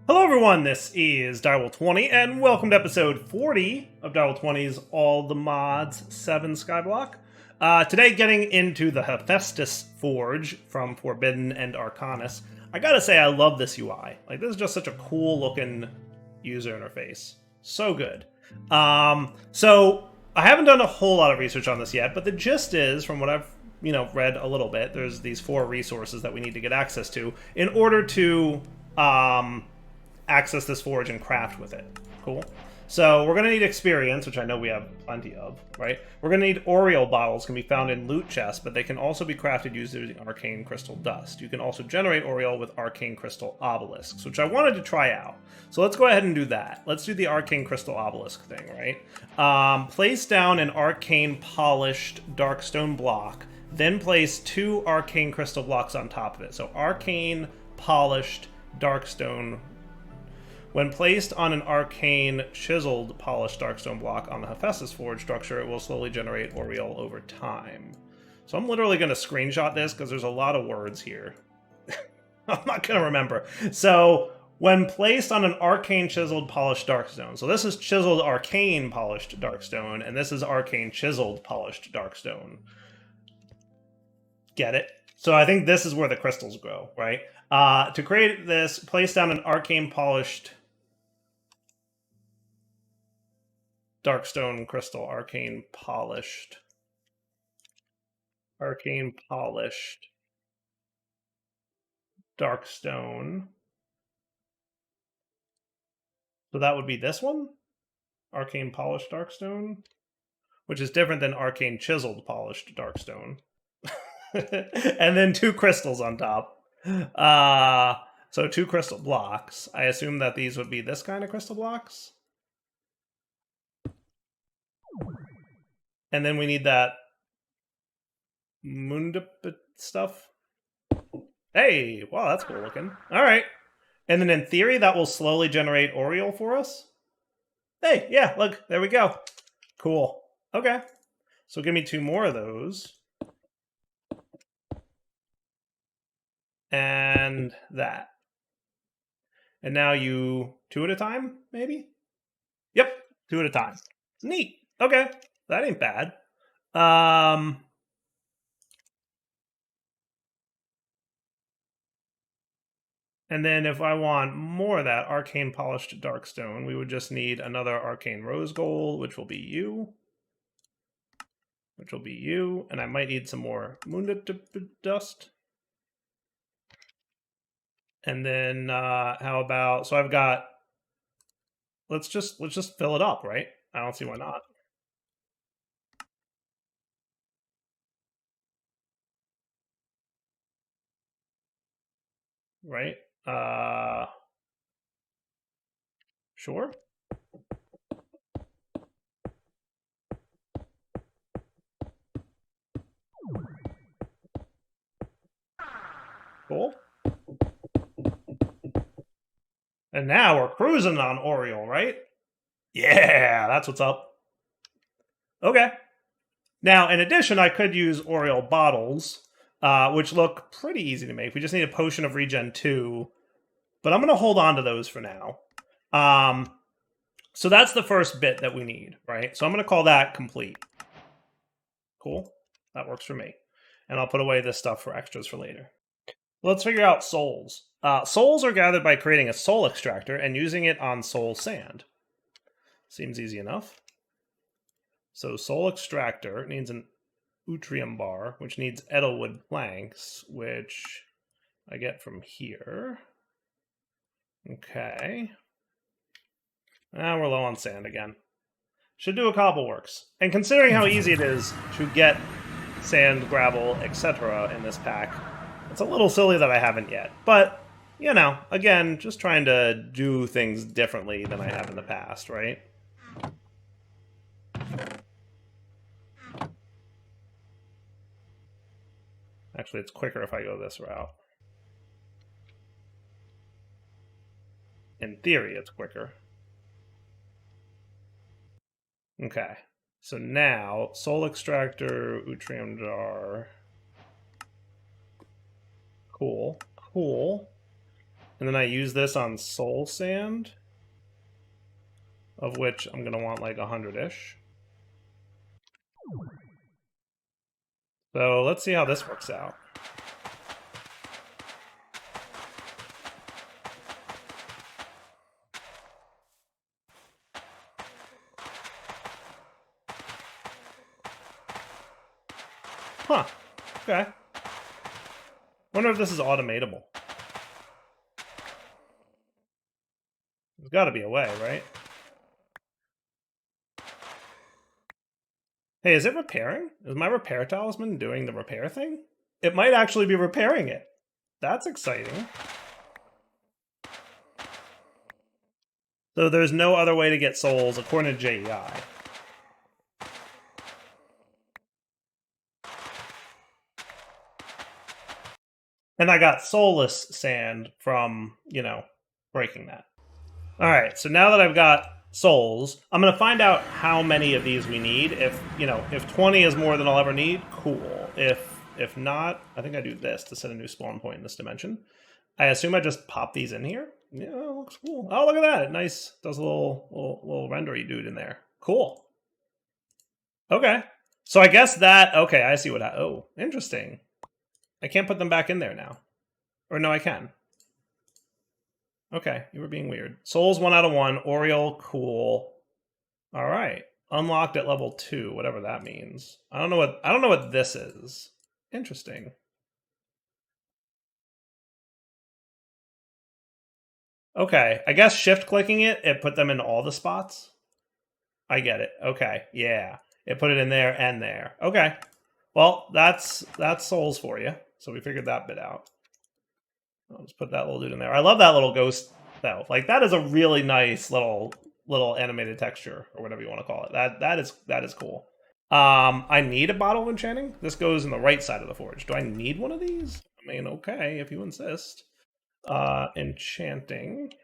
Hello everyone, this is Direwolf20, and welcome to episode 40 of Direwolf20's All the Mods 7 Skyblock. Today getting into the Hephaestus Forge from Forbidden and Arcanus. I gotta say, I love this UI. Like, this is just such a cool looking user interface. So good. So, I haven't done a whole lot of research on this yet, but the gist is, from what I've read a little bit, there's these 4 resources that we need to get access to in order to access this forge and craft with it. Cool. So we're going to need experience, which I know we have plenty of, right? We're going to need Oriole bottles, can be found in loot chests, but they can also be crafted using arcane crystal dust. You can also generate Oriole with arcane crystal obelisks, which I wanted to try out. So let's go ahead and do that. Let's do the arcane crystal obelisk thing, right? Place down an arcane polished dark stone block, then place 2 arcane crystal blocks on top of it. So arcane polished dark stone. When placed on an arcane chiseled polished darkstone block on the Hephaestus Forge structure, it will slowly generate Oriole over time. So I'm literally going to screenshot this because there's a lot of words here. I'm not going to remember. So when placed on an arcane chiseled polished darkstone. So this is chiseled arcane polished darkstone, and this is arcane chiseled polished darkstone. Get it? So I think this is where the crystals grow, right? To create this, place down an arcane polished Darkstone crystal, arcane polished, darkstone. So that would be this one, arcane polished darkstone, which is different than arcane chiseled polished darkstone. And then 2 crystals on top. So 2 crystal blocks. I assume that these would be this kind of crystal blocks. And then we need that Mundip stuff. Hey, wow, that's cool looking. All right. And then in theory, that will slowly generate Oriole for us. Hey, yeah, look, there we go. Cool. Okay. So give me 2 more of those. And that. And now you 2 at a time, maybe? Yep, 2 at a time. Neat. Okay. That ain't bad. And then if I want more of that arcane polished darkstone, we would just need another arcane rose gold, which will be you. And I might need some more Mundip dust. And then how about, so I've got, let's just fill it up, right? I don't see why not. Right? Sure. Cool. And now we're cruising on Oriole, right? Yeah, that's what's up. Okay. Now, in addition, I could use Oriole bottles, which look pretty easy to make. We just need a potion of regen 2. But I'm going to hold on to those for now. So that's the first bit that we need, right? So I'm going to call that complete. Cool. That works for me. And I'll put away this stuff for extras for later. Let's figure out souls. Souls are gathered by creating a soul extractor and using it on soul sand. Seems easy enough. So soul extractor needs an Utrium bar, which needs Edelwood planks, which I get from here. Okay. Now we're low on sand again. Should do a cobbleworks. And considering how easy it is to get sand, gravel, etc. in this pack, it's a little silly that I haven't yet. But, again, just trying to do things differently than I have in the past, right? Actually, it's quicker if I go this route. In theory, it's quicker. Okay. So now, soul extractor, Utrium jar. Cool. And then I use this on soul sand, of which I'm going to want like 100-ish. So let's see how this works out. Huh. Okay. Wonder if this is automatable. There's got to be a way, right? Hey, is it repairing? Is my repair talisman doing the repair thing? It might actually be repairing it. That's exciting. So there's no other way to get souls, according to JEI. And I got soulless sand from, breaking that. All right, so now that I've got souls, I'm going to find out how many of these we need. If 20 is more than I'll ever need, cool. If not, I think I do this to set a new spawn point in this dimension. I assume I just pop these in here. Yeah, it looks cool. Oh, look at that. Nice. Does a little rendery dude in there. Cool. Okay. So I guess that, okay, I see what oh, interesting. I can't put them back in there now. Or no, I can. Okay, you were being weird. Souls 1 out of 1. Oriole, cool. All right. Unlocked at level 2, whatever that means. I don't know what this is. Interesting. Okay, I guess shift clicking it put them in all the spots. I get it. Okay, yeah. It put it in there and there. Okay. Well, that's souls for you. So we figured that bit out. I'll just put that little dude in there. I love that little ghost though. Like that is a really nice little animated texture or whatever you want to call it. That is cool. I need a bottle of enchanting. This goes in the right side of the forge. Do I need one of these? I mean, okay, if you insist. Enchanting.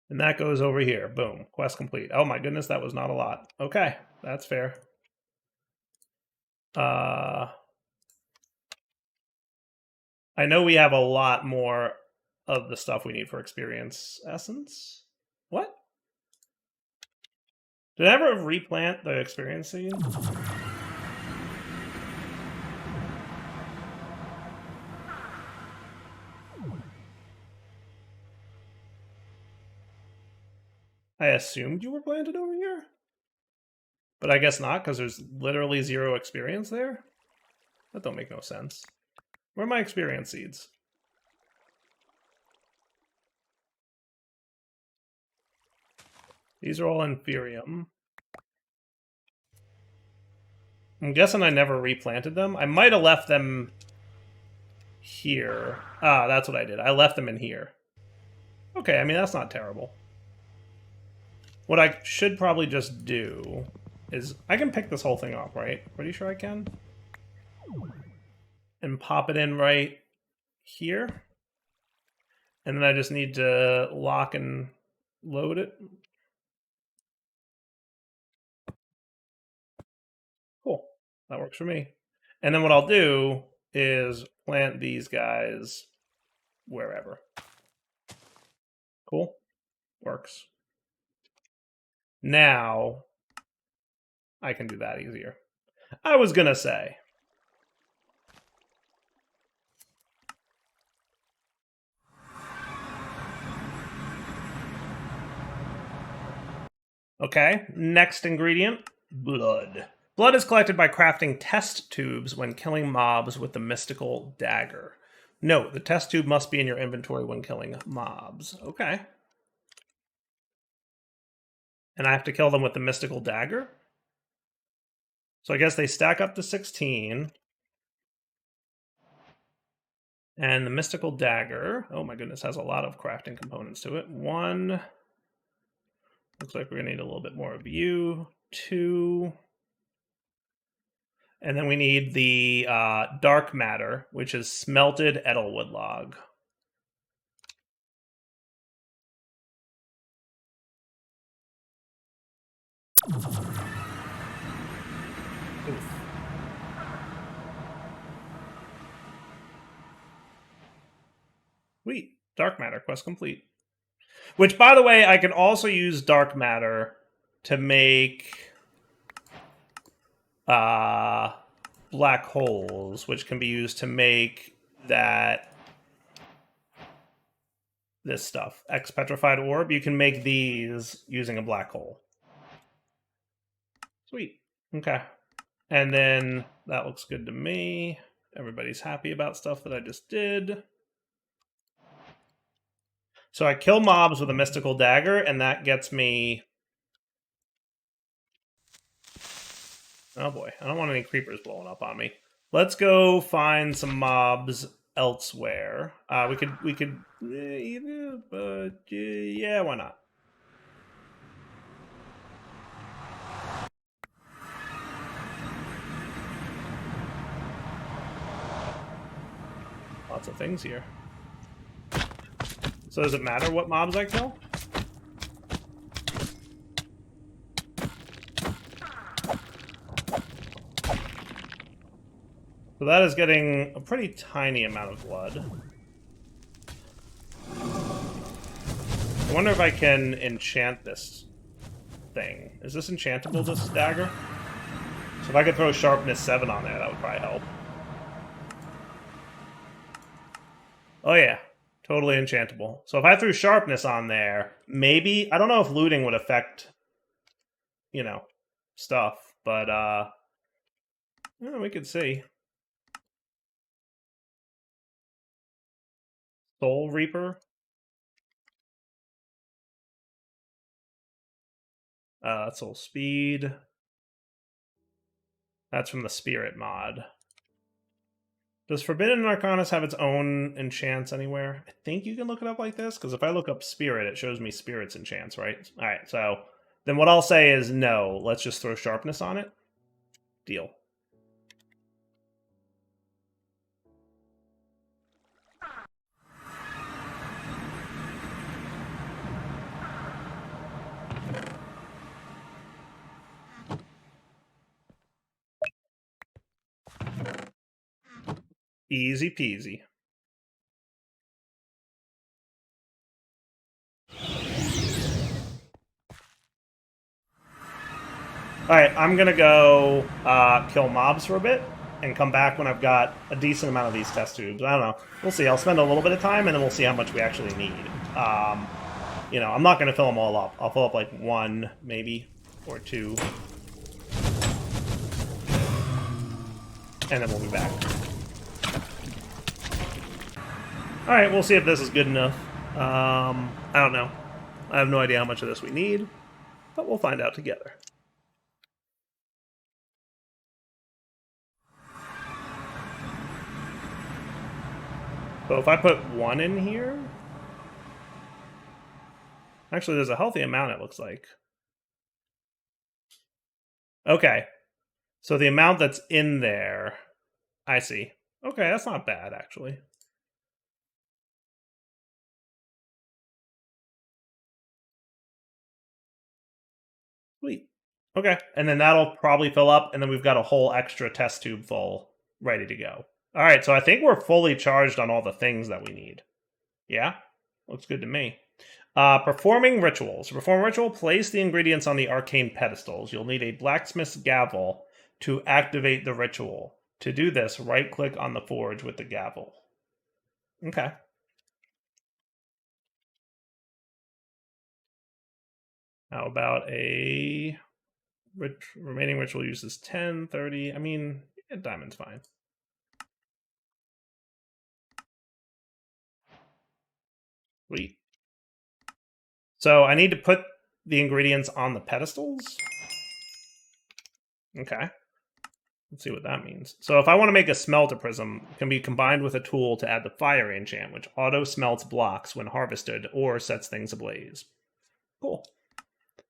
And that goes over here. Boom. Quest complete. Oh my goodness, that was not a lot. Okay, that's fair. I know we have a lot more of the stuff we need for experience essence. What? Did I ever replant the experience seed? I assumed you were planted over here? But I guess not, because there's literally 0 experience there? That don't make no sense. Where are my experience seeds? These are all inferium. I'm guessing I never replanted them. I might have left them here. Ah, that's what I did. I left them in here. Okay, I mean, that's not terrible. What I should probably just do is... I can pick this whole thing up, right? Pretty sure I can. And pop it in right here. And then I just need to lock and load it. Cool. That works for me. And then what I'll do is plant these guys wherever. Cool. Works. Now, I can do that easier. I was gonna say. Okay, next ingredient, blood. Blood is collected by crafting test tubes when killing mobs with the mystical dagger. Note, the test tube must be in your inventory when killing mobs. Okay. And I have to kill them with the mystical dagger? So I guess they stack up to 16. And the mystical dagger, oh my goodness, has a lot of crafting components to it. 1, looks like we're gonna need a little bit more of you. 2, and then we need the dark matter, which is smelted edelwood log. Oof. Sweet. Dark matter, quest complete. Which, by the way, I can also use dark matter to make black holes, which can be used to make this stuff. X petrified orb. You can make these using a black hole. Sweet. Okay. And then that looks good to me. Everybody's happy about stuff that I just did. So I kill mobs with a mystical dagger, and that gets me... Oh boy, I don't want any creepers blowing up on me. Let's go find some mobs elsewhere. We could, yeah, why not? Lots of things here. So does it matter what mobs I kill? So that is getting a pretty tiny amount of blood. I wonder if I can enchant this thing. Is this enchantable, this dagger? So if I could throw sharpness 7 on there, that would probably help. Oh yeah, totally enchantable. So if I threw sharpness on there, maybe... I don't know if looting would affect, you know, stuff, but yeah, we could see. Soul Reaper. Soul Speed. That's from the Spirit mod. Does Forbidden Arcanus have its own enchants anywhere? I think you can look it up like this, because if I look up Spirit, it shows me Spirit's enchants, right? Alright, so then what I'll say is no. Let's just throw sharpness on it. Deal. Easy peasy. Alright, I'm gonna go kill mobs for a bit and come back when I've got a decent amount of these test tubes. I don't know. We'll see. I'll spend a little bit of time and then we'll see how much we actually need. You know, I'm not gonna fill them all up. I'll fill up like 1, maybe, or 2. And then we'll be back. Alright, we'll see if this is good enough. I don't know. I have no idea how much of this we need, but we'll find out together. So if I put 1 in here... Actually, there's a healthy amount, it looks like. Okay. So the amount that's in there... I see. Okay, that's not bad, actually. Sweet. Okay, and then that'll probably fill up, and then we've got a whole extra test tube full ready to go. Alright, so I think we're fully charged on all the things that we need. Yeah? Looks good to me. Performing rituals. To perform a ritual, place the ingredients on the arcane pedestals. You'll need a blacksmith's gavel to activate the ritual. To do this, right-click on the forge with the gavel. Okay. How about a... remaining ritual uses 10, 30... I mean, yeah, diamond's fine. Sweet. So I need to put the ingredients on the pedestals? Okay. Let's see what that means. So if I want to make a smelter prism, it can be combined with a tool to add the fire enchant, which auto-smelts blocks when harvested or sets things ablaze. Cool.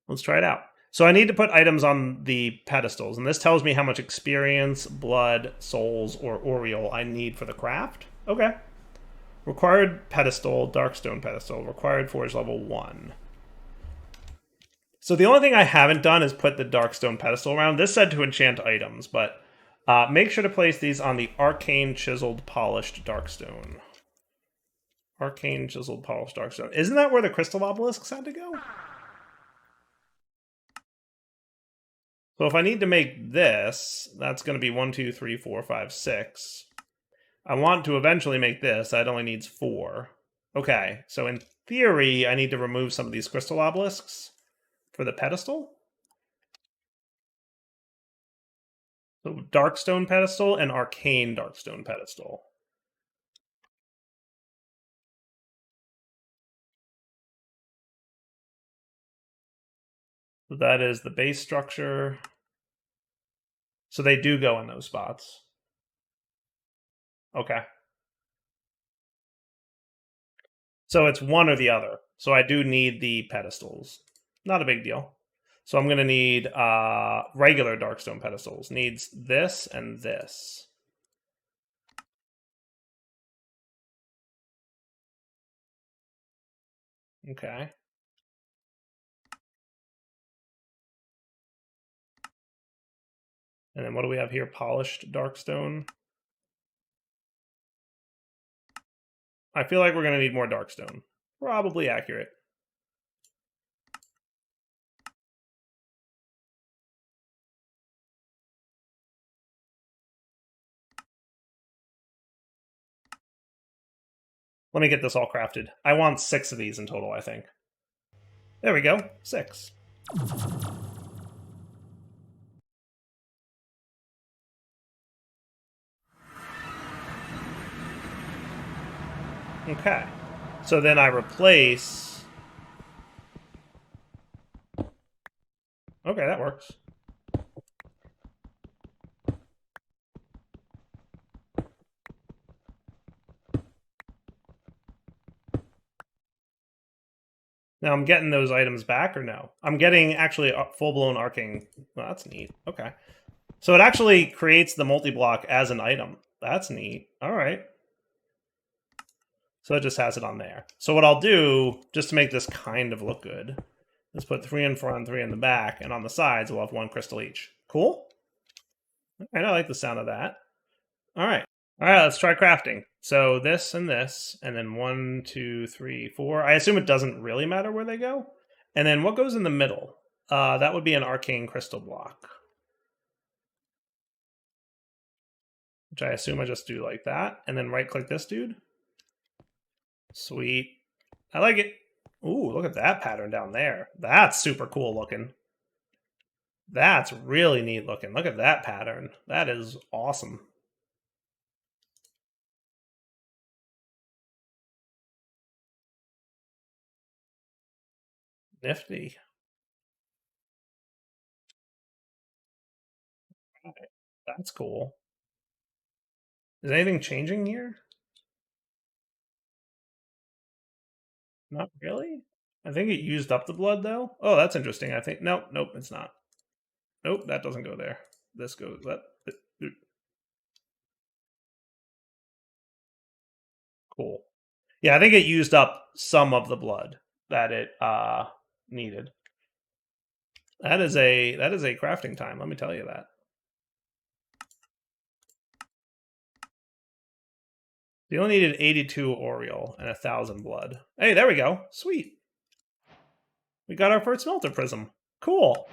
Let's try it out. So I need to put items on the pedestals, and this tells me how much experience, blood, souls, or Oriole I need for the craft. Okay. Required pedestal, Darkstone pedestal. Required forge level 1. So the only thing I haven't done is put the Darkstone pedestal around. This said to enchant items, but make sure to place these on the Arcane Chiseled Polished Darkstone. Arcane chiseled polished darkstone. Isn't that where the crystal obelisks had to go? So if I need to make this, that's going to be 1, 2, 3, 4, 5, 6. I want to eventually make this. That only needs 4. Okay, so in theory, I need to remove some of these crystal obelisks for the pedestal. So Darkstone pedestal and Arcane Darkstone pedestal. So that is the base structure. So they do go in those spots. Okay. So it's one or the other. So I do need the pedestals. Not a big deal. So I'm going to need regular Darkstone pedestals. Needs this and this. Okay. And then what do we have here? Polished Darkstone. I feel like we're going to need more Darkstone. Probably accurate. Let me get this all crafted. I want 6 of these in total, I think. There we go. 6. Okay. So then I replace... Okay, that works. Now I'm getting those items back or no? I'm getting actually a full-blown arcing. Well, that's neat. Okay. So it actually creates the multi-block as an item. That's neat. All right. So it just has it on there. So what I'll do, just to make this kind of look good, is put 3 in front, 3 in the back, and on the sides we'll have 1 crystal each. Cool? All right, I like the sound of that. All right. All right, let's try crafting. So this, and then 1, 2, 3, 4. I assume it doesn't really matter where they go. And then what goes in the middle? That would be an arcane crystal block. Which I assume I just do like that. And then right-click this dude. Sweet. I like it. Ooh, look at that pattern down there. That's super cool looking. That's really neat looking. Look at that pattern. That is awesome. Nifty. That's cool. Is anything changing here? Not really. I think it used up the blood, though. Oh, that's interesting. I think... Nope, it's not. Nope, that doesn't go there. This goes... Cool. Yeah, I think it used up some of the blood that it needed. That is a crafting time, let me tell you that. You only needed 82 Oriole and 1,000 blood. Hey, there we go. Sweet. We got our first smelter prism. Cool.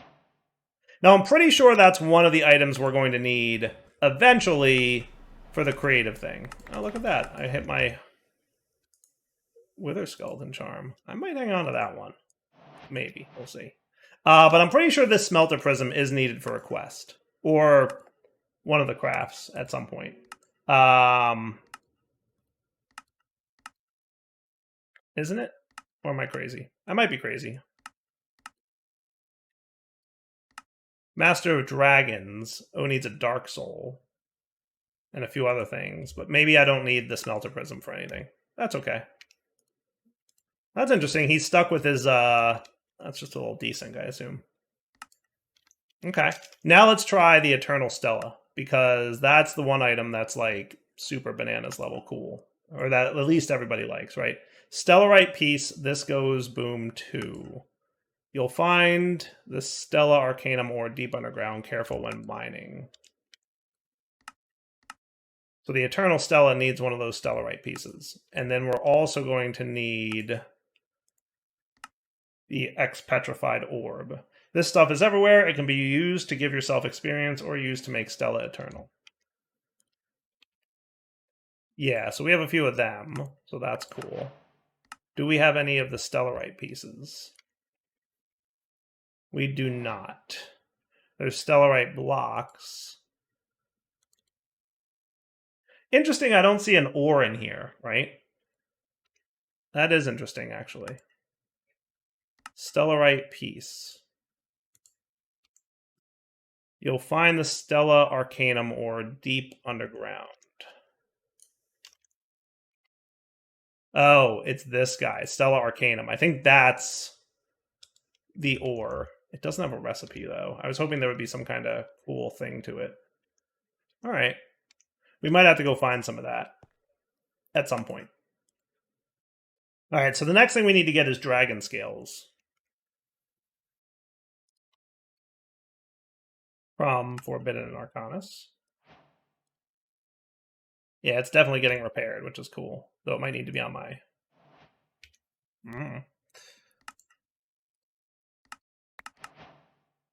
Now, I'm pretty sure that's one of the items we're going to need eventually for the creative thing. Oh, look at that. I hit my Wither Skeleton Charm. I might hang on to that one. Maybe. We'll see. But I'm pretty sure this smelter prism is needed for a quest. Or one of the crafts at some point. Isn't it? Or am I crazy? I might be crazy. Master of Dragons. Oh, needs a Dark Soul. And a few other things. But maybe I don't need the Smelter Prism for anything. That's okay. That's interesting. He's stuck with his... That's just a little desync, I assume. Okay. Now let's try the Eternal Stella. Because that's the one item that's like super bananas level cool. Or that at least everybody likes, right? Stellarite piece. This goes boom 2. You'll find the Stella Arcanum ore deep underground. Careful when mining. So the Eternal Stella needs one of those Stellarite pieces. And then we're also going to need the X-Petrified Orb. This stuff is everywhere. It can be used to give yourself experience or used to make Stella eternal. Yeah, so we have a few of them, so that's cool. Do we have any of the Stellarite pieces? We do not. There's Stellarite blocks. Interesting, I don't see an ore in here, right? That is interesting, actually. Stellarite piece. You'll find the Stella Arcanum ore deep underground. Oh, it's this guy, Stella Arcanum. I think that's the ore. It doesn't have a recipe, though. I was hoping there would be some kind of cool thing to it. All right. We might have to go find some of that at some point. All right, so the next thing we need to get is dragon scales. From Forbidden and Arcanus. Yeah, it's definitely getting repaired, which is cool. Though it might need to be on my...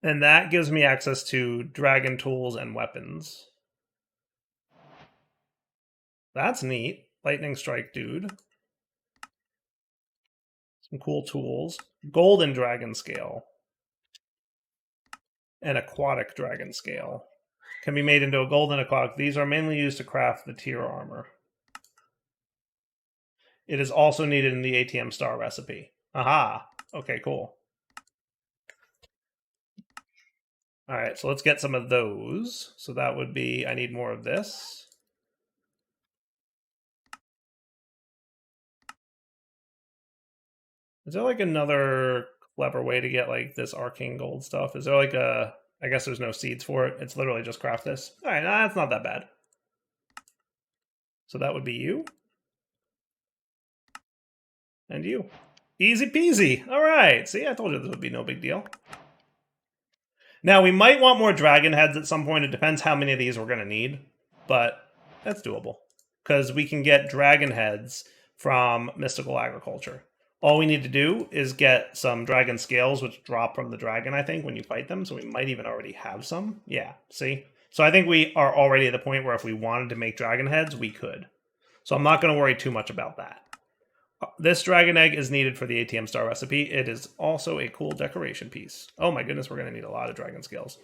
And that gives me access to dragon tools and weapons. That's neat. Lightning Strike Dude. Some cool tools. Golden Dragon Scale. And Aquatic Dragon Scale. Can be made into a golden aquatic. These are mainly used to craft the tier armor. It is also needed in the ATM star recipe. Aha! Okay, cool. Alright, so let's get some of those. So that would be, I need more of this. Is there like another clever way to get like this arcane gold stuff? Is there like a... I guess there's no seeds for it. It's literally just craft this. Alright, that's not that bad. So that would be you. And you. Easy peasy. Alright, see, I told you this would be no big deal. Now, we might want more dragon heads at some point. It depends how many of these we're going to need. But that's doable. Because we can get dragon heads from Mystical Agriculture. All we need to do is get some dragon scales, which drop from the dragon, I think, when you fight them. So we might even already have some. Yeah, see? So I think we are already at the point where if we wanted to make dragon heads, we could. So I'm not going to worry too much about that. This dragon egg is needed for the ATM star recipe. It is also a cool decoration piece. Oh my goodness, we're going to need a lot of dragon scales.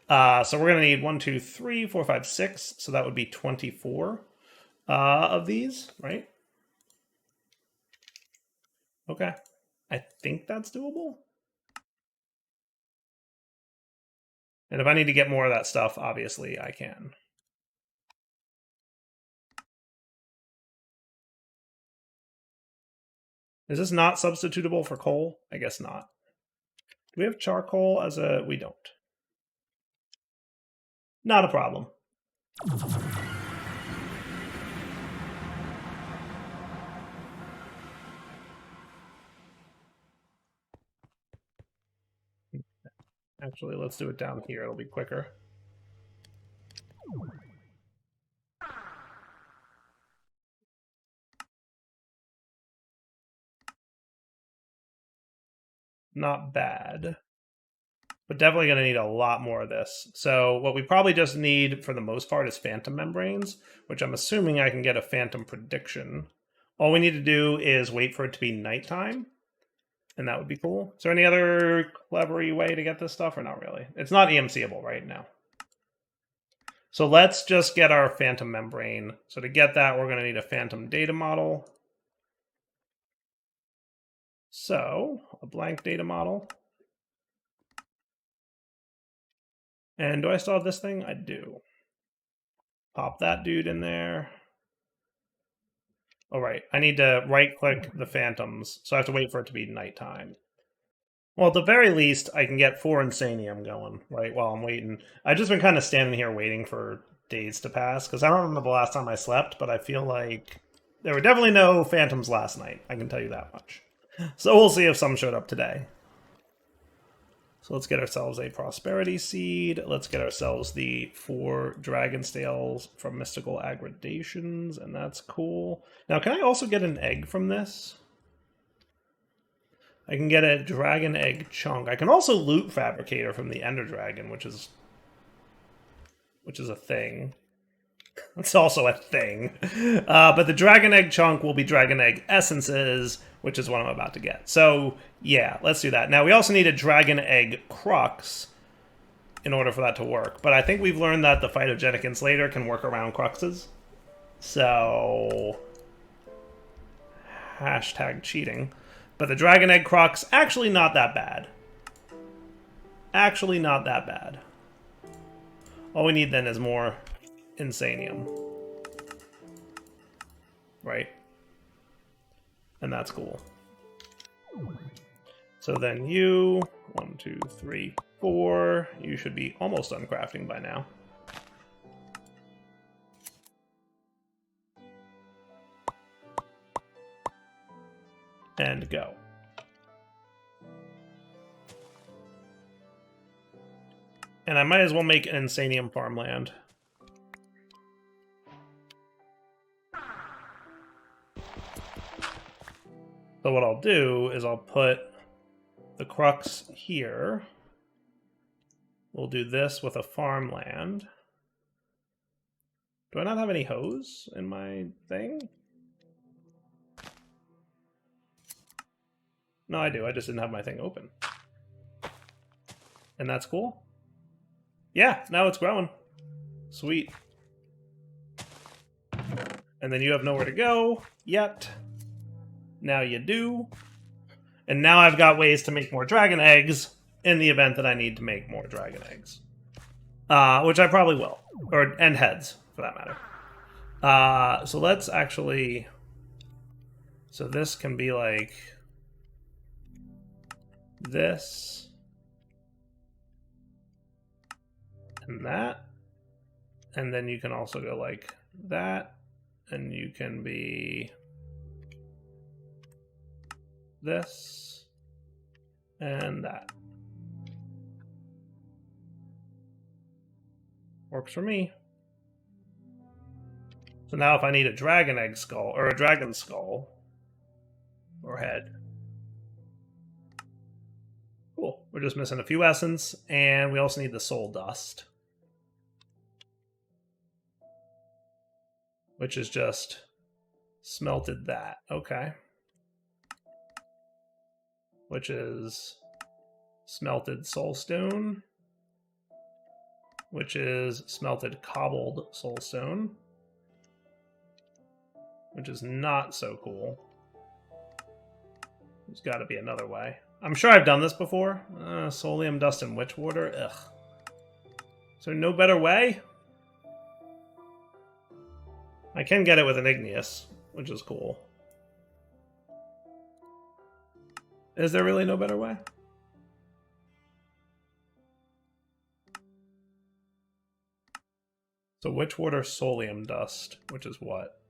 So we're going to need 1, 2, 3, 4, 5, 6. So that would be 24 of these, right? Okay. I think that's doable. And if I need to get more of that stuff, obviously I can. Is this not substitutable for coal? I guess not. Do we have charcoal as a... We don't. Not a problem. Actually, let's do it down here. It'll be quicker. Not bad. But definitely going to need a lot more of this. So what we probably just need for the most part is phantom membranes, which I'm assuming I can get a phantom prediction. All we need to do is wait for it to be nighttime, and that would be cool. Is there any other clever way to get this stuff, or not really? It's not EMCable right now. So let's just get our phantom membrane. So to get that, we're going to need a phantom data model. So, a blank data model. And do I still have this thing? I do. Pop that dude in there. All right, I need to right-click the phantoms, so I have to wait for it to be nighttime. Well, at the very least, I can get 4 Insanium going, right, while I'm waiting. I've just been kind of standing here waiting for days to pass, because I don't remember the last time I slept, but I feel like there were definitely no phantoms last night. I can tell you that much. So we'll see if some showed up today. So let's get ourselves a prosperity seed. Let's get ourselves the 4 dragon scales from mystical aggradations, and that's cool. Now, can I also get an egg from this? I can get a dragon egg chunk. I can also loot fabricator from the ender dragon, which is a thing. It's also a thing. But the dragon egg chunk will be dragon egg essences, which is what I'm about to get. So, yeah, let's do that. Now, we also need a dragon egg crux in order for that to work. But I think we've learned that the phytogenic insulator can work around cruxes. So, hashtag cheating. But the dragon egg crux, actually not that bad. Actually not that bad. All we need then is more insanium. Right? And that's cool. So then you, 1, 2, 3, 4, you should be almost done crafting by now. And go. And I might as well make an insanium farmland. So what I'll do is I'll put the crux here. We'll do this with a farmland. Do I not have any hose in my thing? No, I do. I just didn't have my thing open. And that's cool. Yeah, now it's growing. Sweet. And then you have nowhere to go yet. Now you do. And now I've got ways to make more dragon eggs in the event that I need to make more dragon eggs. Which I probably will. And heads, for that matter. So let's actually... So this can be like... this. And that. And then you can also go like that. And you can be... this. And that. Works for me. So now if I need a dragon egg skull, or a dragon skull, or head. Cool. We're just missing a few essence, and we also need the soul dust. Which is just smelted that. Okay. Which is smelted soulstone. Which is smelted cobbled soulstone. Which is not so cool. There's got to be another way. I'm sure I've done this before. Solium dust and witch water. Ugh. Is there no better way? I can get it with an igneous, which is cool. Is there really no better way? So witch water, solium dust, which is what?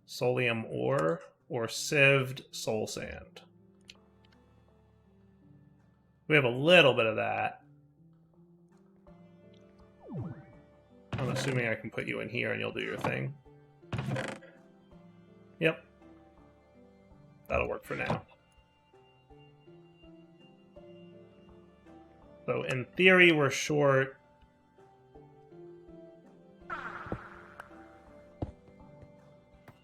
Solium ore or sieved soul sand? We have a little bit of that. I'm assuming I can put you in here and you'll do your thing. Yep. That'll work for now. So in theory, we're short.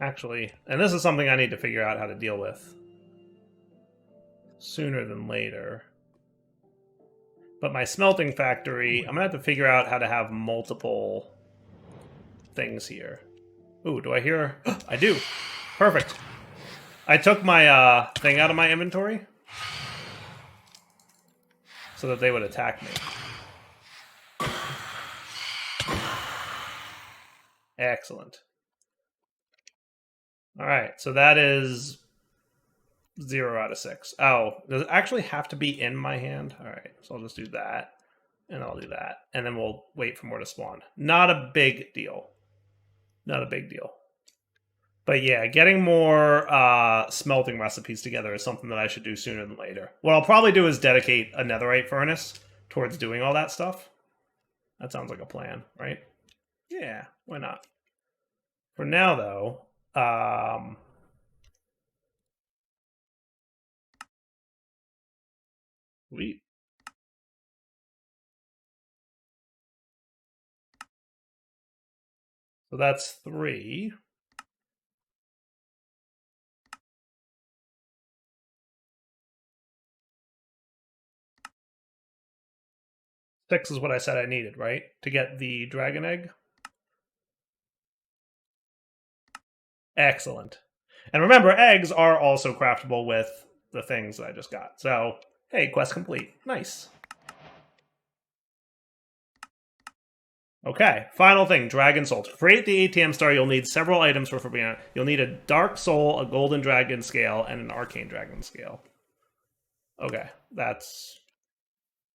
Actually, and this is something I need to figure out how to deal with sooner than later. But my smelting factory, I'm going to have to figure out how to have multiple things here. Ooh, do I hear? I do. Perfect. I took my thing out of my inventory so that they would attack me. Excellent. All right, so that is 0 out of 6. Oh, does it actually have to be in my hand? All right, so I'll just do that, and I'll do that, and then we'll wait for more to spawn. Not a big deal. Not a big deal. But yeah, getting more smelting recipes together is something that I should do sooner than later. What I'll probably do is dedicate a netherite furnace towards doing all that stuff. That sounds like a plan, right? Yeah, why not? For now, though, sweet. So that's 3. 6 is what I said I needed, right? To get the dragon egg. Excellent. And remember, eggs are also craftable with the things that I just got. So, hey, quest complete. Nice. Okay, final thing, Dragon Soul. To create the ATM star, you'll need several items for Fabiana. You'll need a Dark Soul, a Golden Dragon Scale, and an Arcane Dragon Scale. Okay, that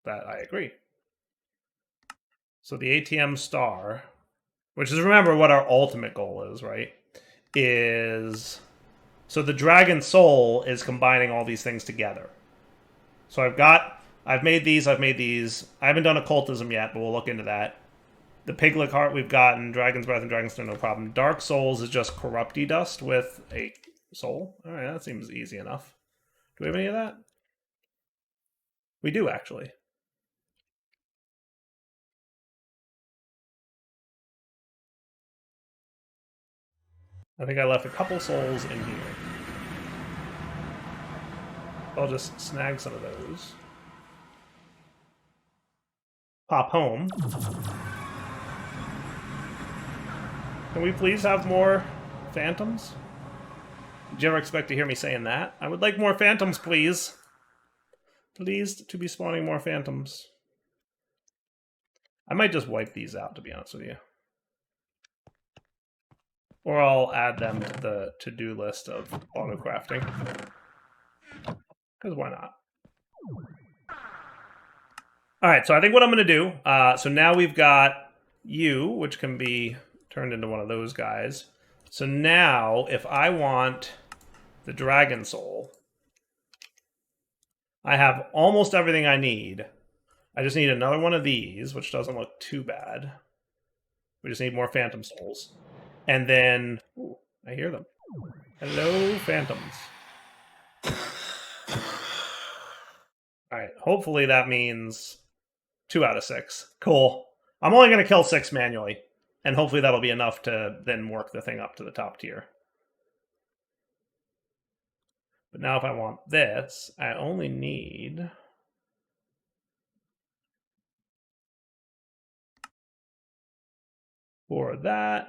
I agree. So the ATM star, which is, remember, what our ultimate goal is, right? Is... So the Dragon Soul is combining all these things together. So I've made these. I haven't done occultism yet, but we'll look into that. The Piglet Heart we've gotten, Dragon's Breath and Dragon's Stone, no problem. Dark Souls is just Corrupty Dust with a soul. Alright, that seems easy enough. Do we have any of that? We do, actually. I think I left a couple souls in here. I'll just snag some of those. Pop home. Can we please have more phantoms? Did you ever expect to hear me saying that? I would like more phantoms, please. Pleased to be spawning more phantoms. I might just wipe these out, to be honest with you. Or I'll add them to the to-do list of auto-crafting. Because why not? Alright, so I think what I'm going to do... so now we've got you, which can be turned into one of those guys. So now, if I want the Dragon Soul, I have almost everything I need. I just need another one of these, which doesn't look too bad. We just need more Phantom Souls. And then... Ooh, I hear them. Hello, Phantoms. Alright, hopefully that means 2 out of 6. Cool. I'm only going to kill 6 manually. And hopefully that'll be enough to then work the thing up to the top tier. But now if I want this, I only need... for that,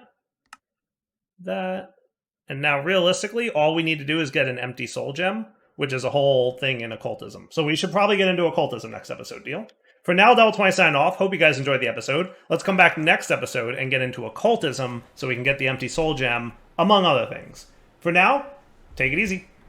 and now realistically, all we need to do is get an empty soul gem, which is a whole thing in occultism. So we should probably get into occultism next episode, deal? For now, that's my sign off. Hope you guys enjoyed the episode. Let's come back next episode and get into occultism so we can get the empty soul gem, among other things. For now, take it easy.